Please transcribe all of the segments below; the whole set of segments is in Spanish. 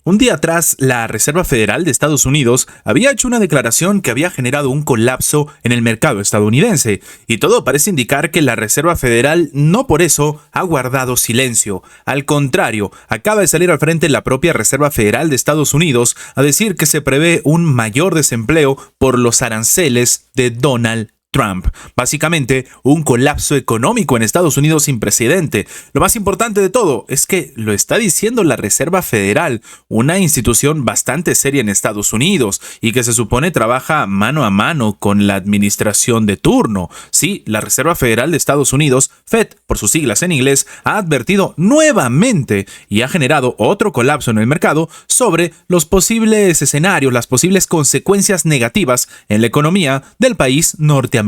Un día atrás, la Reserva Federal de Estados Unidos había hecho una declaración que había generado un colapso en el mercado estadounidense, y todo parece indicar que la Reserva Federal no por eso ha guardado silencio. Al contrario, acaba de salir al frente la propia Reserva Federal de Estados Unidos a decir que se prevé un mayor desempleo por los aranceles de Donald Trump. Básicamente, un colapso económico en Estados Unidos sin precedente. Lo más importante de todo es que lo está diciendo la Reserva Federal, una institución bastante seria en Estados Unidos y que se supone trabaja mano a mano con la administración de turno. Sí, la Reserva Federal de Estados Unidos, Fed, por sus siglas en inglés, ha advertido nuevamente y ha generado otro colapso en el mercado sobre los posibles escenarios, las posibles consecuencias negativas en la economía del país norteamericano.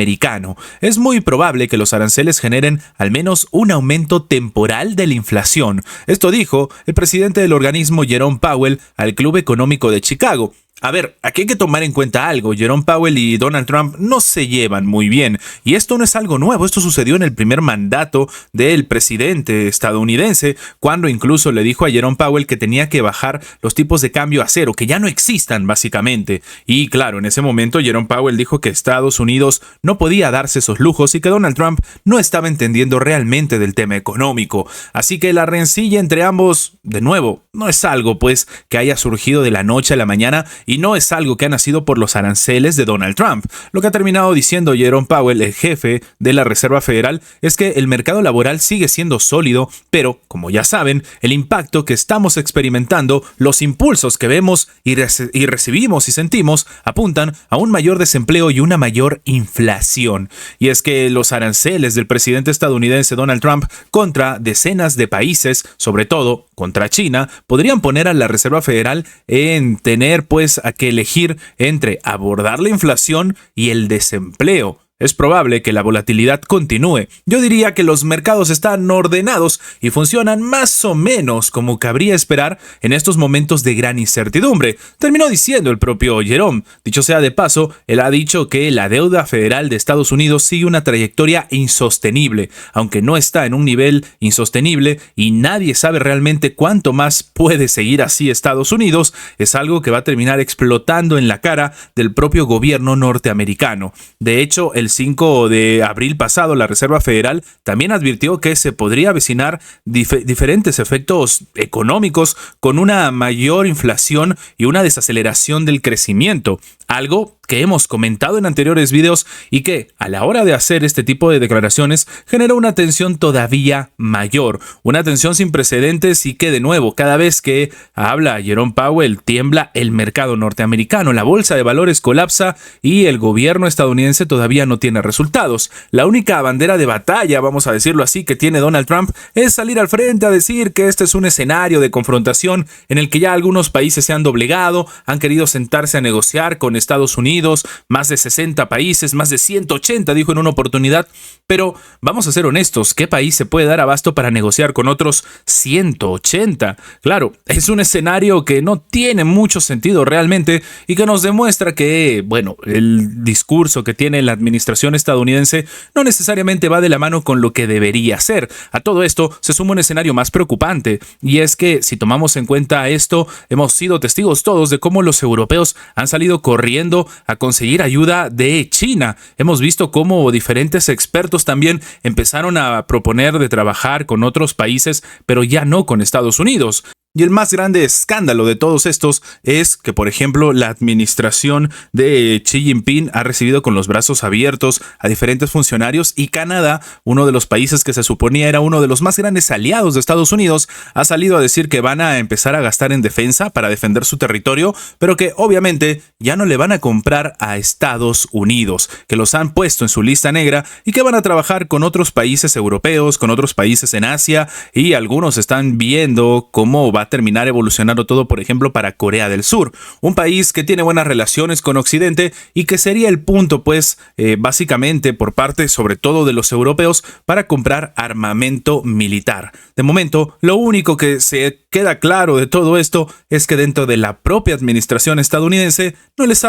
Es muy probable que los aranceles generen al menos un aumento temporal de la inflación. Esto dijo el presidente del organismo Jerome Powell al Club Económico de Chicago. A ver, aquí hay que tomar en cuenta algo. Jerome Powell y Donald Trump no se llevan muy bien. Y esto no es algo nuevo. Esto sucedió en el primer mandato del presidente estadounidense, cuando incluso le dijo a Jerome Powell que tenía que bajar los tipos de cambio a cero, que ya no existan básicamente. Y claro, en ese momento Jerome Powell dijo que Estados Unidos no podía darse esos lujos y que Donald Trump no estaba entendiendo realmente del tema económico. Así que la rencilla entre ambos, de nuevo, no es algo pues que haya surgido de la noche a la mañana, y no es algo que ha nacido por los aranceles de Donald Trump. Lo que ha terminado diciendo Jerome Powell, el jefe de la Reserva Federal, es que el mercado laboral sigue siendo sólido, pero, como ya saben, el impacto que estamos experimentando, los impulsos que vemos y recibimos y sentimos, apuntan a un mayor desempleo y una mayor inflación. Y es que los aranceles del presidente estadounidense Donald Trump contra decenas de países, sobre todo contra China, podrían poner a la Reserva Federal en tener pues a que elegir entre abordar la inflación y el desempleo. Es probable que la volatilidad continúe. Yo diría que los mercados están ordenados y funcionan más o menos como cabría esperar en estos momentos de gran incertidumbre. Terminó diciendo el propio Jerome. Dicho sea de paso, él ha dicho que la deuda federal de Estados Unidos sigue una trayectoria insostenible, aunque no está en un nivel insostenible y nadie sabe realmente cuánto más puede seguir así Estados Unidos. Es algo que va a terminar explotando en la cara del propio gobierno norteamericano. De hecho, el 5 de abril pasado, la Reserva Federal también advirtió que se podría avecinar diferentes efectos económicos con una mayor inflación y una desaceleración del crecimiento. Algo que hemos comentado en anteriores videos y que, a la hora de hacer este tipo de declaraciones, genera una tensión todavía mayor, una tensión sin precedentes y que, de nuevo, cada vez que habla Jerome Powell, tiembla el mercado norteamericano, la bolsa de valores colapsa y el gobierno estadounidense todavía no tiene resultados. La única bandera de batalla, vamos a decirlo así, que tiene Donald Trump es salir al frente a decir que este es un escenario de confrontación en el que ya algunos países se han doblegado, han querido sentarse a negociar con Estados Unidos, más de 60 países, más de 180, dijo en una oportunidad. Pero vamos a ser honestos, ¿qué país se puede dar abasto para negociar con otros 180? Claro, es un escenario que no tiene mucho sentido realmente y que nos demuestra que, bueno, el discurso que tiene la administración estadounidense no necesariamente va de la mano con lo que debería ser. A todo esto se suma un escenario más preocupante, y es que si tomamos en cuenta esto, hemos sido testigos todos de cómo los europeos han salido corriendo a conseguir ayuda de China. Hemos visto cómo diferentes expertos también empezaron a proponer de trabajar con otros países, pero ya no con Estados Unidos. Y el más grande escándalo de todos estos es que, por ejemplo, la administración de Xi Jinping ha recibido con los brazos abiertos a diferentes funcionarios, y Canadá, uno de los países que se suponía era uno de los más grandes aliados de Estados Unidos, ha salido a decir que van a empezar a gastar en defensa para defender su territorio, pero que obviamente ya no le van a comprar a Estados Unidos, que los han puesto en su lista negra y que van a trabajar con otros países europeos, con otros países en Asia, y algunos están viendo cómo va a terminar evolucionando todo, por ejemplo, para Corea del Sur, un país que tiene buenas relaciones con Occidente y que sería el punto, pues, básicamente por parte, sobre todo, de los europeos para comprar armamento militar. De momento, lo único que se queda claro de todo esto es que dentro de la propia administración estadounidense no les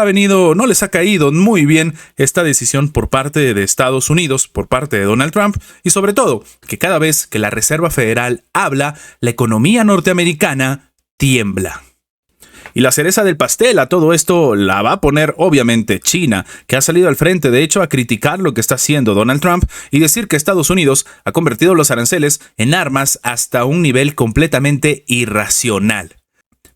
ha caído muy bien esta decisión por parte de Estados Unidos, por parte de Donald Trump, y sobre todo, que cada vez que la Reserva Federal habla, la economía norteamericana tiembla. Y la cereza del pastel a todo esto la va a poner obviamente China, que ha salido al frente de hecho a criticar lo que está haciendo Donald Trump y decir que Estados Unidos ha convertido los aranceles en armas hasta un nivel completamente irracional.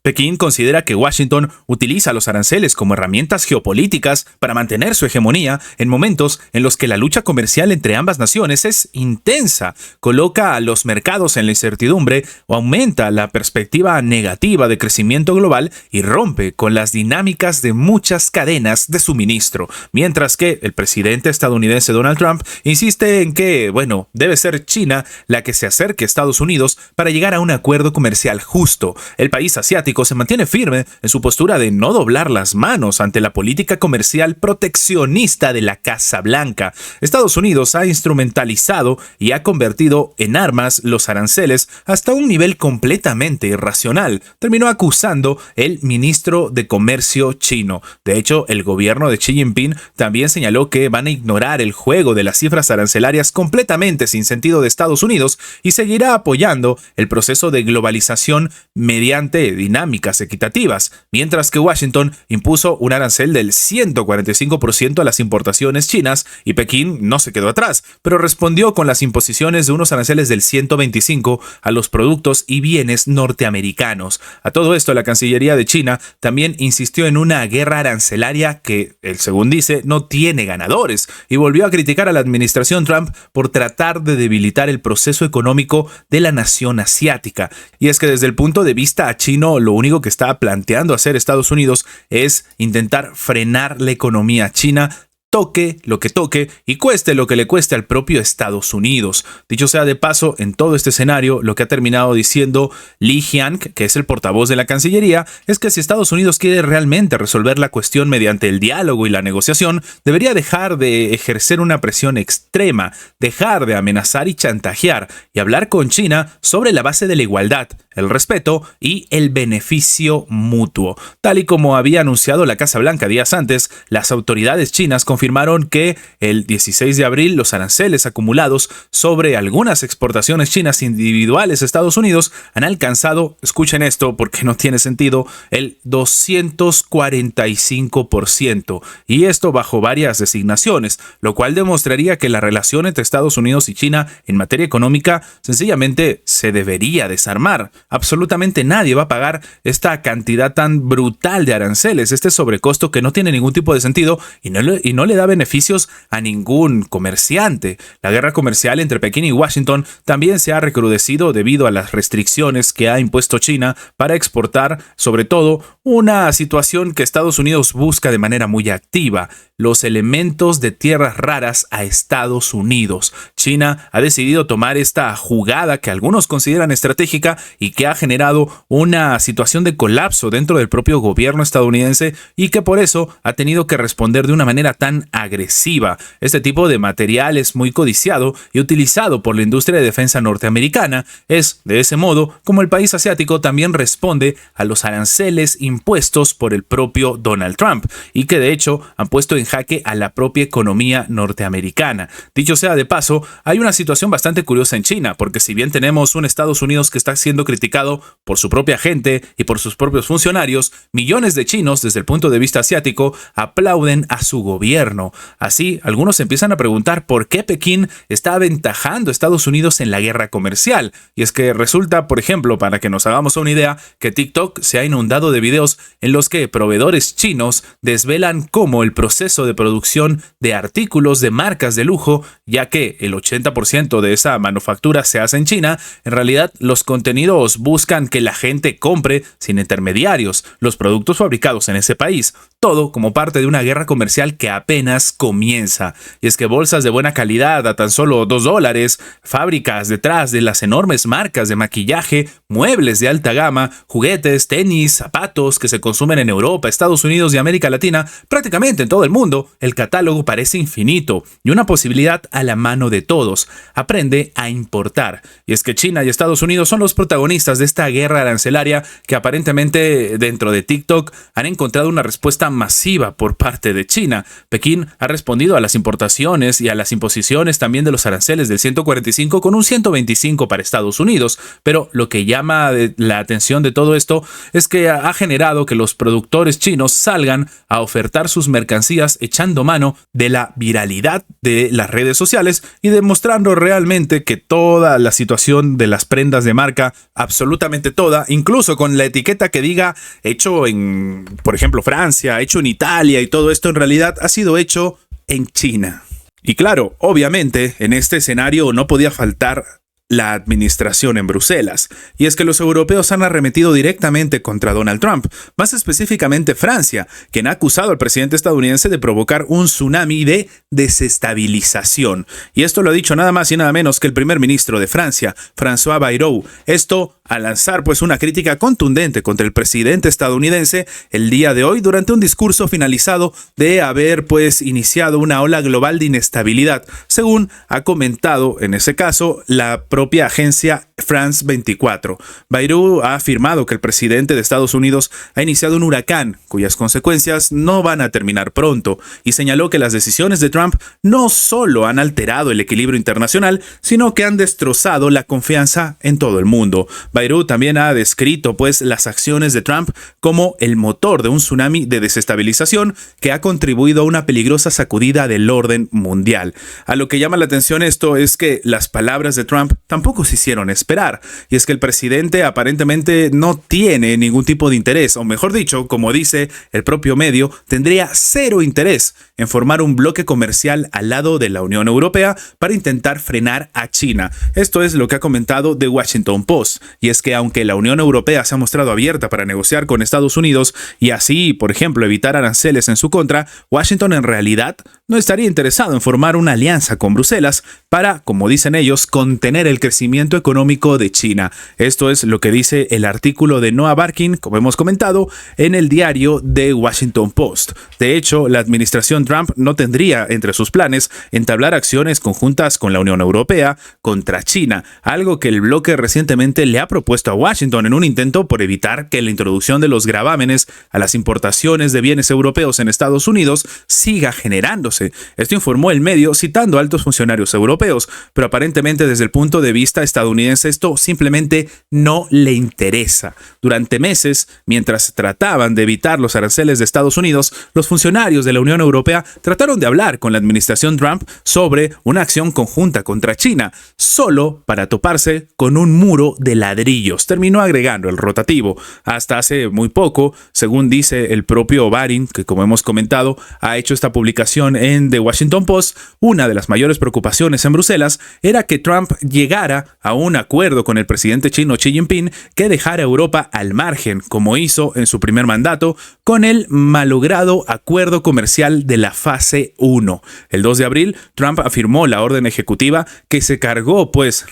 Pekín considera que Washington utiliza los aranceles como herramientas geopolíticas para mantener su hegemonía en momentos en los que la lucha comercial entre ambas naciones es intensa, coloca a los mercados en la incertidumbre o aumenta la perspectiva negativa de crecimiento global y rompe con las dinámicas de muchas cadenas de suministro, mientras que el presidente estadounidense Donald Trump insiste en que, debe ser China la que se acerque a Estados Unidos para llegar a un acuerdo comercial justo. El país asiático se mantiene firme en su postura de no doblar las manos ante la política comercial proteccionista de la Casa Blanca. Estados Unidos ha instrumentalizado y ha convertido en armas los aranceles hasta un nivel completamente irracional, terminó acusando el ministro de Comercio chino. De hecho, el gobierno de Xi Jinping también señaló que van a ignorar el juego de las cifras arancelarias completamente sin sentido de Estados Unidos y seguirá apoyando el proceso de globalización mediante dinámicas equitativas, mientras que Washington impuso un arancel del 145% a las importaciones chinas y Pekín no se quedó atrás, pero respondió con las imposiciones de unos aranceles del 125% a los productos y bienes norteamericanos. A todo esto, la Cancillería de China también insistió en una guerra arancelaria que, según dice, no tiene ganadores, y volvió a criticar a la administración Trump por tratar de debilitar el proceso económico de la nación asiática. Y es que desde el punto de vista chino, lo único que está planteando hacer Estados Unidos es intentar frenar la economía china, toque lo que toque y cueste lo que le cueste al propio Estados Unidos. Dicho sea de paso, en todo este escenario, lo que ha terminado diciendo Li Jian, que es el portavoz de la Cancillería, es que si Estados Unidos quiere realmente resolver la cuestión mediante el diálogo y la negociación, debería dejar de ejercer una presión extrema, dejar de amenazar y chantajear y hablar con China sobre la base de la igualdad, el respeto y el beneficio mutuo. Tal y como había anunciado la Casa Blanca días antes, las autoridades chinas confirmaron que el 16 de abril los aranceles acumulados sobre algunas exportaciones chinas individuales a Estados Unidos han alcanzado, escuchen esto porque no tiene sentido, el 245%, y esto bajo varias designaciones, lo cual demostraría que la relación entre Estados Unidos y China en materia económica sencillamente se debería desarmar. Absolutamente nadie va a pagar esta cantidad tan brutal de aranceles, este sobrecosto que no tiene ningún tipo de sentido y no le da beneficios a ningún comerciante. La guerra comercial entre Pekín y Washington también se ha recrudecido debido a las restricciones que ha impuesto China para exportar, sobre todo, una situación que Estados Unidos busca de manera muy activa: los elementos de tierras raras a Estados Unidos. China ha decidido tomar esta jugada que algunos consideran estratégica y que ha generado una situación de colapso dentro del propio gobierno estadounidense y que por eso ha tenido que responder de una manera tan agresiva. Este tipo de material es muy codiciado y utilizado por la industria de defensa norteamericana. Es de ese modo como el país asiático también responde a los aranceles impuestos por el propio Donald Trump y que de hecho han puesto en jaque a la propia economía norteamericana. Dicho sea de paso, hay una situación bastante curiosa en China, porque si bien tenemos un Estados Unidos que está siendo criticado por su propia gente y por sus propios funcionarios, millones de chinos desde el punto de vista asiático aplauden a su gobierno. Así, algunos empiezan a preguntar por qué Pekín está aventajando a Estados Unidos en la guerra comercial. Y es que resulta, por ejemplo, para que nos hagamos una idea, que TikTok se ha inundado de videos en los que proveedores chinos desvelan cómo el proceso de producción de artículos de marcas de lujo, ya que el 80% de esa manufactura se hace en China, en realidad los contenidos buscan que la gente compre sin intermediarios los productos fabricados en ese país. Todo como parte de una guerra comercial que apenas comienza. Y es que bolsas de buena calidad a tan solo $2, fábricas detrás de las enormes marcas de maquillaje, muebles de alta gama, juguetes, tenis, zapatos que se consumen en Europa, Estados Unidos y América Latina, prácticamente en todo el mundo, el catálogo parece infinito y una posibilidad a la mano de todos. Aprende a importar. Y es que China y Estados Unidos son los protagonistas de esta guerra arancelaria que aparentemente dentro de TikTok han encontrado una respuesta masiva por parte de China. Pekín ha respondido a las importaciones y a las imposiciones también de los aranceles del 145 con un 125 para Estados Unidos, pero lo que llama la atención de todo esto es que ha generado que los productores chinos salgan a ofertar sus mercancías echando mano de la viralidad de las redes sociales y demostrando realmente que toda la situación de las prendas de marca, absolutamente toda, incluso con la etiqueta que diga hecho en, por ejemplo, Francia, hecho en Italia y todo esto en realidad ha sido hecho en China. Y claro, obviamente, en este escenario no podía faltar la administración en Bruselas, y es que los europeos han arremetido directamente contra Donald Trump, más específicamente Francia, quien ha acusado al presidente estadounidense de provocar un tsunami de desestabilización. Y esto lo ha dicho nada más y nada menos que el primer ministro de Francia, François Bayrou. Esto a lanzar una crítica contundente contra el presidente estadounidense el día de hoy durante un discurso finalizado de haber iniciado una ola global de inestabilidad, según ha comentado en ese caso la propia agencia France 24. Bayrou ha afirmado que el presidente de Estados Unidos ha iniciado un huracán cuyas consecuencias no van a terminar pronto, y señaló que las decisiones de Trump no solo han alterado el equilibrio internacional, sino que han destrozado la confianza en todo el mundo. Bayrou también ha descrito las acciones de Trump como el motor de un tsunami de desestabilización que ha contribuido a una peligrosa sacudida del orden mundial. A lo que llama la atención esto es que las palabras de Trump tampoco se hicieron esperar, y es que el presidente aparentemente no tiene ningún tipo de interés, o mejor dicho, como dice el propio medio, tendría cero interés en formar un bloque comercial al lado de la Unión Europea para intentar frenar a China. Esto es lo que ha comentado The Washington Post, y es que aunque la Unión Europea se ha mostrado abierta para negociar con Estados Unidos y así, por ejemplo, evitar aranceles en su contra, Washington en realidad no estaría interesado en formar una alianza con Bruselas para, como dicen ellos, contener el crecimiento económico de China. Esto es lo que dice el artículo de Noah Barkin, como hemos comentado, en el diario The Washington Post. De hecho, la administración Trump no tendría entre sus planes entablar acciones conjuntas con la Unión Europea contra China, algo que el bloque recientemente le ha propuesto a Washington en un intento por evitar que la introducción de los gravámenes a las importaciones de bienes europeos en Estados Unidos siga generándose. Esto informó el medio citando a altos funcionarios europeos, pero aparentemente desde el punto de vista estadounidense esto simplemente no le interesa. Durante meses, mientras trataban de evitar los aranceles de Estados Unidos, los funcionarios de la Unión Europea trataron de hablar con la administración Trump sobre una acción conjunta contra China, solo para toparse con un muro de ladrillos, terminó agregando el rotativo. Hasta hace muy poco, según dice el propio Barin, que como hemos comentado, ha hecho esta publicación en The Washington Post, una de las mayores preocupaciones en Bruselas era que Trump llegara a un acuerdo con el presidente chino Xi Jinping que dejara a Europa al margen, como hizo en su primer mandato con el malogrado acuerdo comercial de la fase 1. El 2 de abril, Trump afirmó la orden ejecutiva que se cargó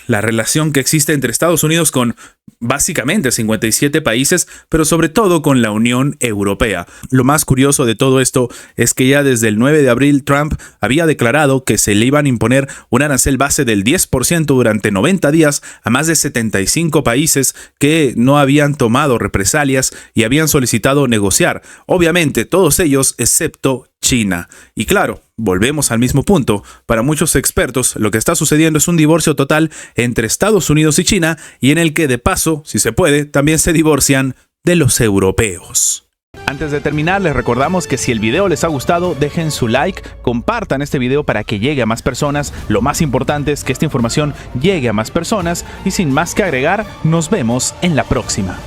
la relación que existe entre Estados Unidos con básicamente 57 países, pero sobre todo con la Unión Europea. Lo más curioso de todo esto es que ya desde el 9 de abril Trump había declarado que se le iban a imponer un arancel base del 10% durante 90 días a más de 75 países que no habían tomado represalias y habían solicitado negociar. Obviamente todos ellos excepto China. Y claro, volvemos al mismo punto. Para muchos expertos, lo que está sucediendo es un divorcio total entre Estados Unidos y China, y en el que de paso, si se puede, también se divorcian de los europeos. Antes de terminar, les recordamos que si el video les ha gustado, dejen su like, compartan este video para que llegue a más personas. Lo más importante es que esta información llegue a más personas, y sin más que agregar, nos vemos en la próxima.